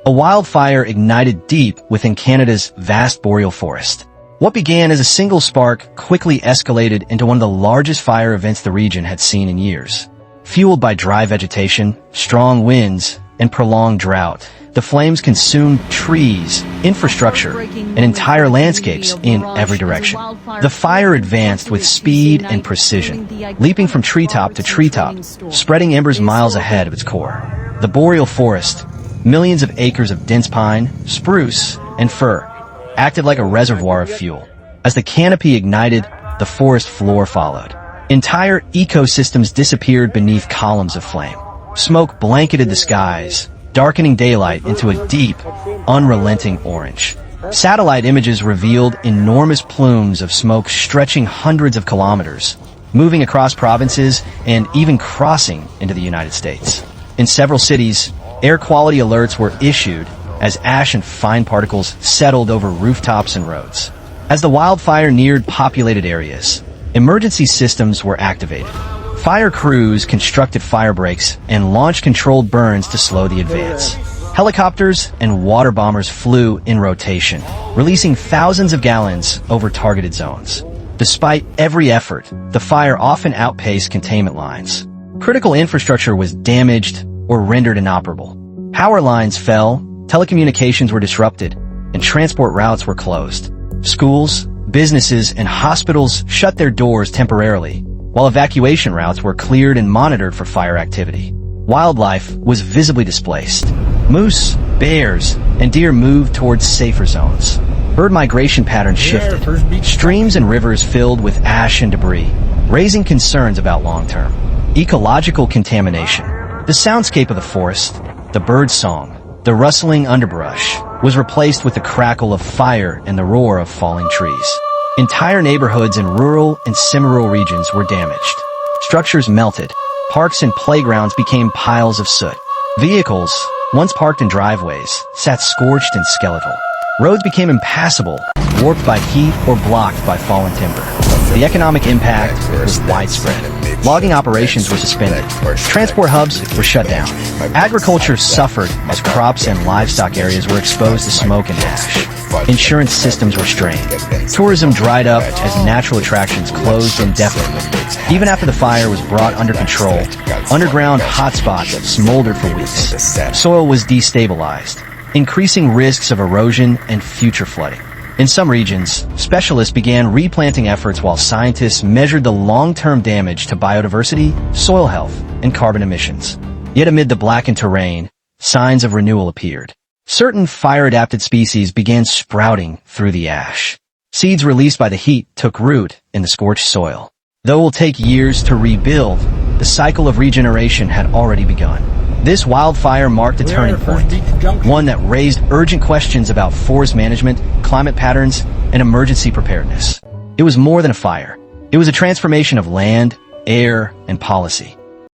A wildfire ignited deep within Canada's vast boreal forest. What began as a single spark quickly escalated into one of the largest fire events the region had seen in years. Fueled by dry vegetation, strong winds, and prolonged drought, the flames consumed trees, infrastructure, and entire landscapes in every direction. The fire advanced with speed and precision, leaping from treetop to treetop, spreading embers miles ahead of its core. The boreal forest, millions of acres of dense pine, spruce, and fir, acted like a reservoir of fuel. As the canopy ignited, the forest floor followed. Entire ecosystems disappeared beneath columns of flame. Smoke blanketed the skies, darkening daylight into a deep, unrelenting orange. Satellite images revealed enormous plumes of smoke stretching hundreds of kilometers, moving across provinces and even crossing into the United States. In several cities, air quality alerts were issued as ash and fine particles settled over rooftops and roads. As the wildfire neared populated areas, emergency systems were activated. Fire crews constructed fire breaks and launched controlled burns to slow the advance. Helicopters and water bombers flew in rotation, releasing thousands of gallons over targeted zones. Despite every effort, the fire often outpaced containment lines. Critical infrastructure was damaged or rendered inoperable. Power lines fell, telecommunications were disrupted, and transport routes were closed. Schools, businesses, and hospitals shut their doors temporarily, while evacuation routes were cleared and monitored for fire activity. Wildlife was visibly displaced. Moose, bears, and deer moved towards safer zones. Bird migration patterns shifted. Streams and rivers filled with ash and debris, raising concerns about long-term ecological contamination. The soundscape of the forest, the bird song, the rustling underbrush, was replaced with the crackle of fire and the roar of falling trees. Entire neighborhoods in rural and semi-rural regions were damaged. Structures melted. Parks and playgrounds became piles of soot. Vehicles, once parked in driveways, sat scorched and skeletal. Roads became impassable, warped by heat or blocked by fallen timber. The economic impact was widespread. Logging operations were suspended. Transport hubs were shut down. Agriculture suffered as crops and livestock areas were exposed to smoke and ash. Insurance systems were strained. Tourism dried up as natural attractions closed indefinitely. Even after the fire was brought under control, underground hotspots smoldered for weeks. Soil was destabilized, increasing risks of erosion and future flooding. In some regions, specialists began replanting efforts while scientists measured the long-term damage to biodiversity, soil health, and carbon emissions. Yet amid the blackened terrain, signs of renewal appeared. Certain fire-adapted species began sprouting through the ash. Seeds released by the heat took root in the scorched soil. Though it will take years to rebuild, the cycle of regeneration had already begun. This wildfire marked a turning point, one that raised urgent questions about forest management, climate patterns, and emergency preparedness. It was more than a fire. It was a transformation of land, air, and policy.